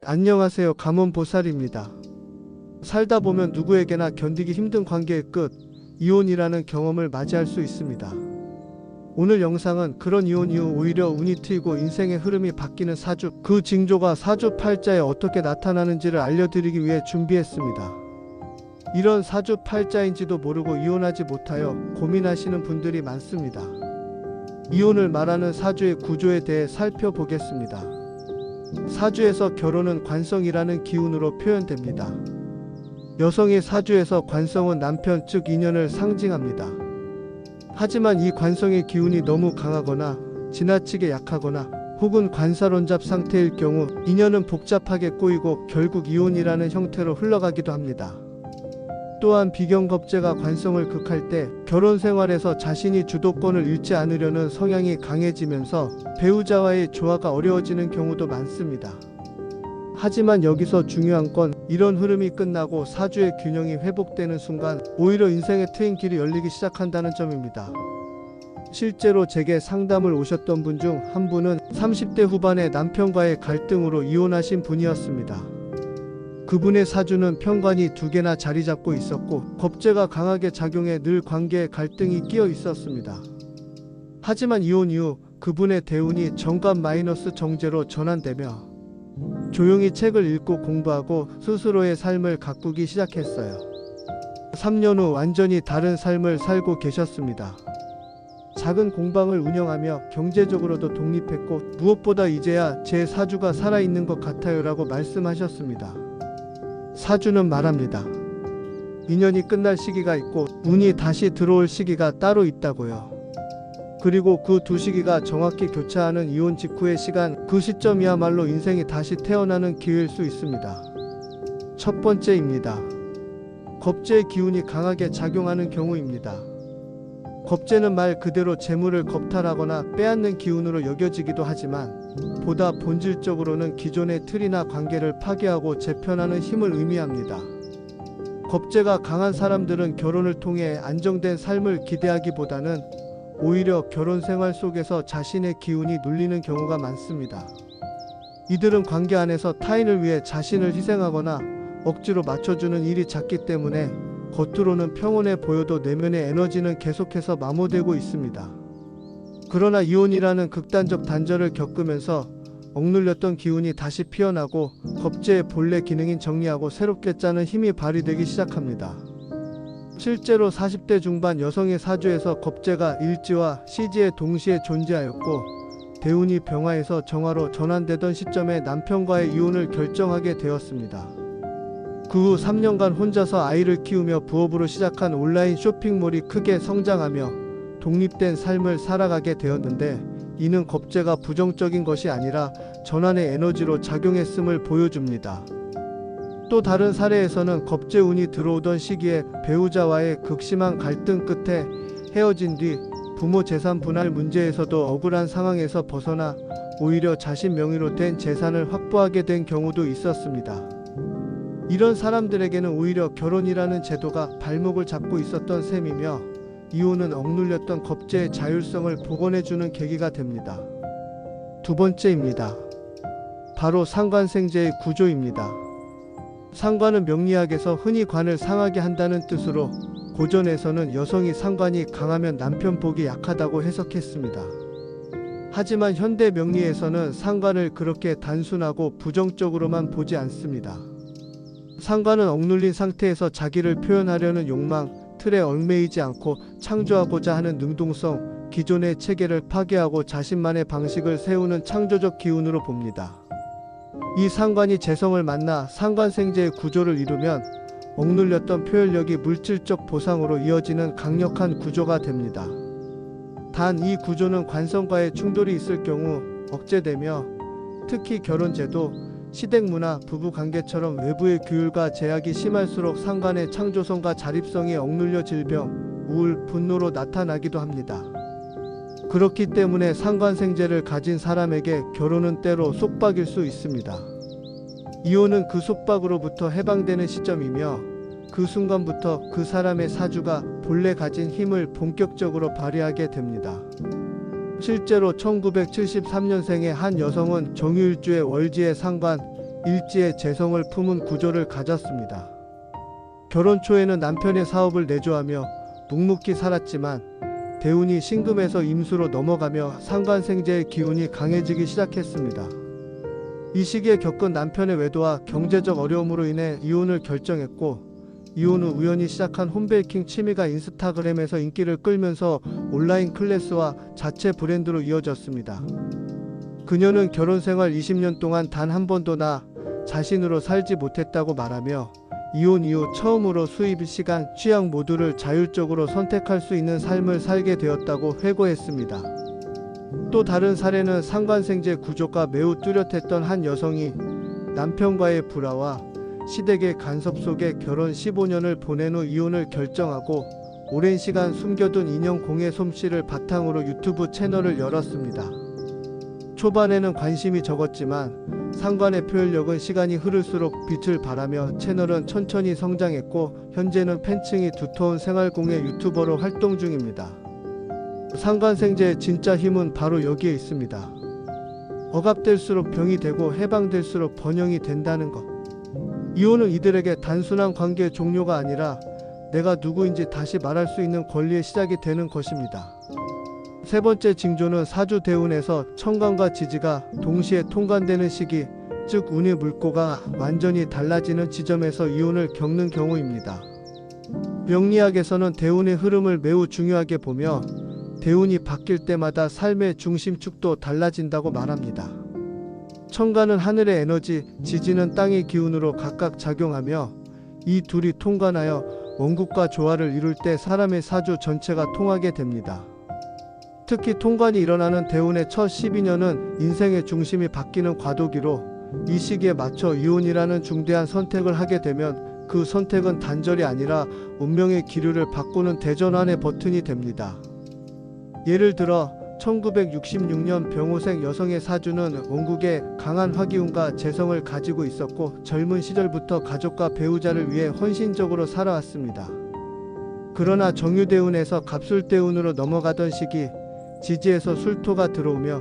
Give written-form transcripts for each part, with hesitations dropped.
안녕하세요. 감언보살입니다. 살다 보면 누구에게나 견디기 힘든 관계의 끝, 이혼이라는 경험을 맞이할 수 있습니다. 오늘 영상은 그런 이혼 이후 오히려 운이 트이고 인생의 흐름이 바뀌는 사주, 그 징조가 사주팔자에 어떻게 나타나는지를 알려드리기 위해 준비했습니다. 이런 사주팔자인지도 모르고 이혼하지 못하여 고민하시는 분들이 많습니다. 이혼을 말하는 사주의 구조에 대해 살펴보겠습니다. 사주에서 결혼은 관성이라는 기운으로 표현됩니다. 여성의 사주에서 관성은 남편 즉 인연을 상징합니다. 하지만 이 관성의 기운이 너무 강하거나 지나치게 약하거나 혹은 관사론잡 상태일 경우 인연은 복잡하게 꼬이고 결국 이혼이라는 형태로 흘러가기도 합니다. 또한 비경겁제가 관성을 극할 때 결혼 생활에서 자신이 주도권을 잃지 않으려는 성향이 강해지면서 배우자와의 조화가 어려워지는 경우도 많습니다. 하지만 여기서 중요한 건 이런 흐름이 끝나고 사주의 균형이 회복되는 순간 오히려 인생의 트인 길이 열리기 시작한다는 점입니다. 실제로 제게 상담을 오셨던 분 중 한 분은 30대 후반에 남편과의 갈등으로 이혼하신 분이었습니다. 그분의 사주는 편관이 2개나 자리 잡고 있었고 겁재가 강하게 작용해 늘 관계에 갈등이 끼어 있었습니다. 하지만 이혼 이후 그분의 대운이 정관 마이너스 정제로 전환되며 조용히 책을 읽고 공부하고 스스로의 삶을 가꾸기 시작했어요. 3년 후 완전히 다른 삶을 살고 계셨습니다. 작은 공방을 운영하며 경제적으로도 독립했고 무엇보다 이제야 제 사주가 살아있는 것 같아요 라고 말씀하셨습니다. 사주는 말합니다. 인연이 끝날 시기가 있고 운이 다시 들어올 시기가 따로 있다고요. 그리고 그 두 시기가 정확히 교차하는 이혼 직후의 시간, 그 시점이야말로 인생이 다시 태어나는 기회일 수 있습니다. 첫 번째입니다. 겁재의 기운이 강하게 작용하는 경우입니다. 겁재는 말 그대로 재물을 겁탈하거나 빼앗는 기운으로 여겨지기도 하지만 보다 본질적으로는 기존의 틀이나 관계를 파괴하고 재편하는 힘을 의미합니다. 겁재가 강한 사람들은 결혼을 통해 안정된 삶을 기대하기보다는 오히려 결혼 생활 속에서 자신의 기운이 눌리는 경우가 많습니다. 이들은 관계 안에서 타인을 위해 자신을 희생하거나 억지로 맞춰주는 일이 잦기 때문에 겉으로는 평온해 보여도 내면의 에너지는 계속해서 마모되고 있습니다. 그러나 이혼이라는 극단적 단절을 겪으면서 억눌렸던 기운이 다시 피어나고 겁재의 본래 기능인 정리하고 새롭게 짜는 힘이 발휘되기 시작합니다. 실제로 40대 중반 여성의 사주에서 겁재가 일지와 시지에 동시에 존재하였고 대운이 병화에서 정화로 전환되던 시점에 남편과의 이혼을 결정하게 되었습니다. 그 후 3년간 혼자서 아이를 키우며 부업으로 시작한 온라인 쇼핑몰이 크게 성장하며 독립된 삶을 살아가게 되었는데 이는 겁재가 부정적인 것이 아니라 전환의 에너지로 작용했음을 보여줍니다. 또 다른 사례에서는 겁재운이 들어오던 시기에 배우자와의 극심한 갈등 끝에 헤어진 뒤 부모 재산 분할 문제에서도 억울한 상황에서 벗어나 오히려 자신 명의로 된 재산을 확보하게 된 경우도 있었습니다. 이런 사람들에게는 오히려 결혼이라는 제도가 발목을 잡고 있었던 셈이며 이혼은 억눌렸던 겁재의 자율성을 복원해주는 계기가 됩니다. 두 번째입니다. 바로 상관생재의 구조입니다. 상관은 명리학에서 흔히 관을 상하게 한다는 뜻으로 고전에서는 여성이 상관이 강하면 남편 복이 약하다고 해석했습니다. 하지만 현대 명리에서는 상관을 그렇게 단순하고 부정적으로만 보지 않습니다. 상관은 억눌린 상태에서 자기를 표현하려는 욕망, 틀에 얽매이지 않고 창조하고자 하는 능동성, 기존의 체계를 파괴하고 자신만의 방식을 세우는 창조적 기운으로 봅니다. 이 상관이 재성을 만나 상관생재의 구조를 이루면 억눌렸던 표현력이 물질적 보상으로 이어지는 강력한 구조가 됩니다. 단 이 구조는 관성과의 충돌이 있을 경우 억제되며 특히 결혼제도, 시댁문화, 부부관계처럼 외부의 규율과 제약이 심할수록 상관의 창조성과 자립성이 억눌려 질병, 우울, 분노로 나타나기도 합니다. 그렇기 때문에 상관생재를 가진 사람에게 결혼은 때로 속박일 수 있습니다. 이혼은 그 속박으로부터 해방되는 시점이며 그 순간부터 그 사람의 사주가 본래 가진 힘을 본격적으로 발휘하게 됩니다. 실제로 1973년생의 한 여성은 정유일주의 월지의 상관, 일지에 재성을 품은 구조를 가졌습니다. 결혼 초에는 남편의 사업을 내조하며 묵묵히 살았지만 대운이 신금에서 임수로 넘어가며 상관생재의 기운이 강해지기 시작했습니다. 이 시기에 겪은 남편의 외도와 경제적 어려움으로 인해 이혼을 결정했고, 이혼 후 우연히 시작한 홈베이킹 취미가 인스타그램에서 인기를 끌면서 온라인 클래스와 자체 브랜드로 이어졌습니다. 그녀는 결혼 생활 20년 동안 단 한 번도 나 자신으로 살지 못했다고 말하며 이혼 이후 처음으로 수입, 시간, 취향 모두를 자율적으로 선택할 수 있는 삶을 살게 되었다고 회고했습니다. 또 다른 사례는 상관생재 구조가 매우 뚜렷했던 한 여성이 남편과의 불화와 시댁의 간섭 속에 결혼 15년을 보낸 후 이혼을 결정하고 오랜 시간 숨겨둔 인형 공예 솜씨를 바탕으로 유튜브 채널을 열었습니다. 초반에는 관심이 적었지만 상관의 표현력은 시간이 흐를수록 빛을 발하며 채널은 천천히 성장했고 현재는 팬층이 두터운 생활공예 유튜버로 활동 중입니다. 상관생재의 진짜 힘은 바로 여기에 있습니다. 억압될수록 병이 되고 해방될수록 번영이 된다는 것. 이혼은 이들에게 단순한 관계의 종료가 아니라 내가 누구인지 다시 말할 수 있는 권리의 시작이 되는 것입니다. 세 번째 징조는 사주 대운에서 천간과 지지가 동시에 통관되는 시기, 즉 운의 물꼬가 완전히 달라지는 지점에서 이혼을 겪는 경우입니다. 명리학에서는 대운의 흐름을 매우 중요하게 보며 대운이 바뀔 때마다 삶의 중심축도 달라진다고 말합니다. 천간은 하늘의 에너지, 지지는 땅의 기운으로 각각 작용하며 이 둘이 통관하여 원국과 조화를 이룰 때 사람의 사주 전체가 통하게 됩니다. 특히 통관이 일어나는 대운의 첫 12년은 인생의 중심이 바뀌는 과도기로 이 시기에 맞춰 이혼이라는 중대한 선택을 하게 되면 그 선택은 단절이 아니라 운명의 기류를 바꾸는 대전환의 버튼이 됩니다. 예를 들어 1966년 병호생 여성의 사주는 원국에 강한 화기운과 재성을 가지고 있었고 젊은 시절부터 가족과 배우자를 위해 헌신적으로 살아왔습니다. 그러나 정유대운에서 갑술대운으로 넘어가던 시기 지지에서 술토가 들어오며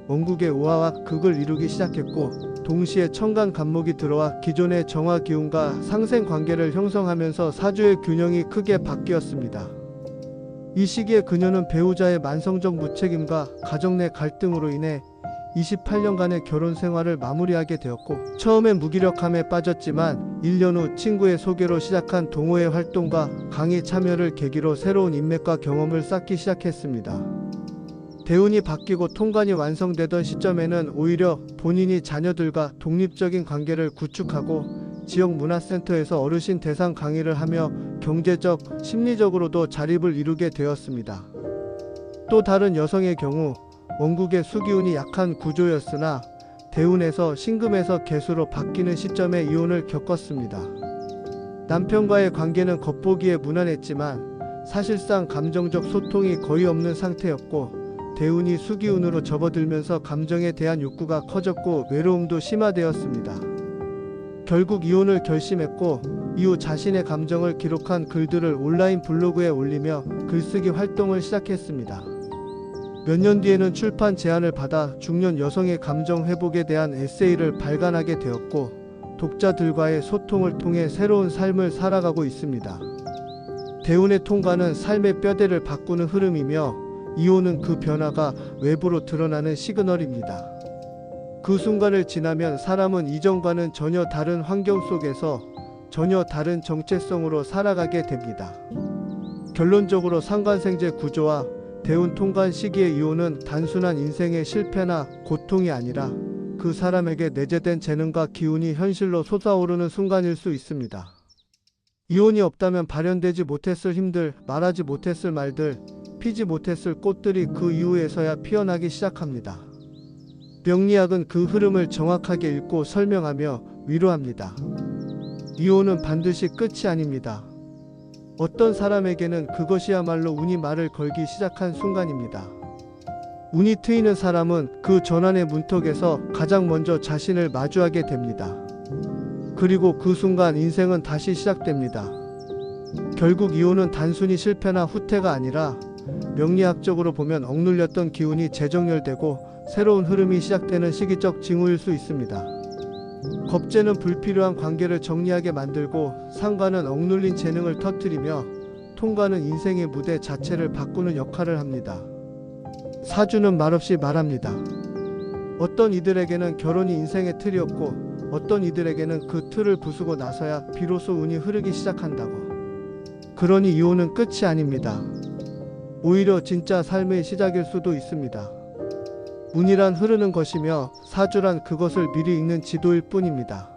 원국의 우화와 극을 이루기 시작했고 동시에 천간 간목이 들어와 기존의 정화기운과 상생관계를 형성하면서 사주의 균형이 크게 바뀌었습니다. 이 시기에 그녀는 배우자의 만성적 무책임과 가정 내 갈등으로 인해 28년간의 결혼 생활을 마무리하게 되었고 처음엔 무기력함에 빠졌지만 1년 후 친구의 소개로 시작한 동호회 활동과 강의 참여를 계기로 새로운 인맥과 경험을 쌓기 시작했습니다. 대운이 바뀌고 통관이 완성되던 시점에는 오히려 본인이 자녀들과 독립적인 관계를 구축하고 지역 문화센터에서 어르신 대상 강의를 하며 경제적, 심리적으로도 자립을 이루게 되었습니다. 또 다른 여성의 경우 원국의 수기운이 약한 구조였으나 대운에서 신금에서 개수로 바뀌는 시점에 이혼을 겪었습니다. 남편과의 관계는 겉보기에 무난했지만 사실상 감정적 소통이 거의 없는 상태였고 대운이 수기운으로 접어들면서 감정에 대한 욕구가 커졌고 외로움도 심화되었습니다. 결국 이혼을 결심했고 이후 자신의 감정을 기록한 글들을 온라인 블로그에 올리며 글쓰기 활동을 시작했습니다. 몇 년 뒤에는 출판 제안을 받아 중년 여성의 감정 회복에 대한 에세이를 발간하게 되었고 독자들과의 소통을 통해 새로운 삶을 살아가고 있습니다. 대운의 통과는 삶의 뼈대를 바꾸는 흐름이며 이혼은 그 변화가 외부로 드러나는 시그널입니다. 그 순간을 지나면 사람은 이전과는 전혀 다른 환경 속에서 전혀 다른 정체성으로 살아가게 됩니다. 결론적으로 상관생재 구조와 대운 통관 시기의 이혼은 단순한 인생의 실패나 고통이 아니라 그 사람에게 내재된 재능과 기운이 현실로 솟아오르는 순간일 수 있습니다. 이혼이 없다면 발현되지 못했을 힘들, 말하지 못했을 말들, 피지 못했을 꽃들이 그 이후에서야 피어나기 시작합니다. 명리학은 그 흐름을 정확하게 읽고 설명하며 위로합니다. 이혼은 반드시 끝이 아닙니다. 어떤 사람에게는 그것이야말로 운이 말을 걸기 시작한 순간입니다. 운이 트이는 사람은 그 전환의 문턱에서 가장 먼저 자신을 마주하게 됩니다. 그리고 그 순간 인생은 다시 시작됩니다. 결국 이혼은 단순히 실패나 후퇴가 아니라 명리학적으로 보면 억눌렸던 기운이 재정렬되고 새로운 흐름이 시작되는 시기적 징후일 수 있습니다. 겁재는 불필요한 관계를 정리하게 만들고 상관은 억눌린 재능을 터뜨리며 통과는 인생의 무대 자체를 바꾸는 역할을 합니다. 사주는 말없이 말합니다. 어떤 이들에게는 결혼이 인생의 틀이었고 어떤 이들에게는 그 틀을 부수고 나서야 비로소 운이 흐르기 시작한다고. 그러니 이혼은 끝이 아닙니다. 오히려 진짜 삶의 시작일 수도 있습니다. 운이란 흐르는 것이며 사주란 그것을 미리 읽는 지도일 뿐입니다.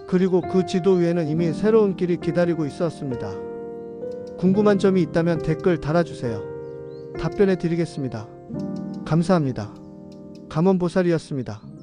그리고 그 지도 위에는 이미 새로운 길이 기다리고 있었습니다. 궁금한 점이 있다면 댓글 달아주세요. 답변해 드리겠습니다. 감사합니다. 감원보살이었습니다.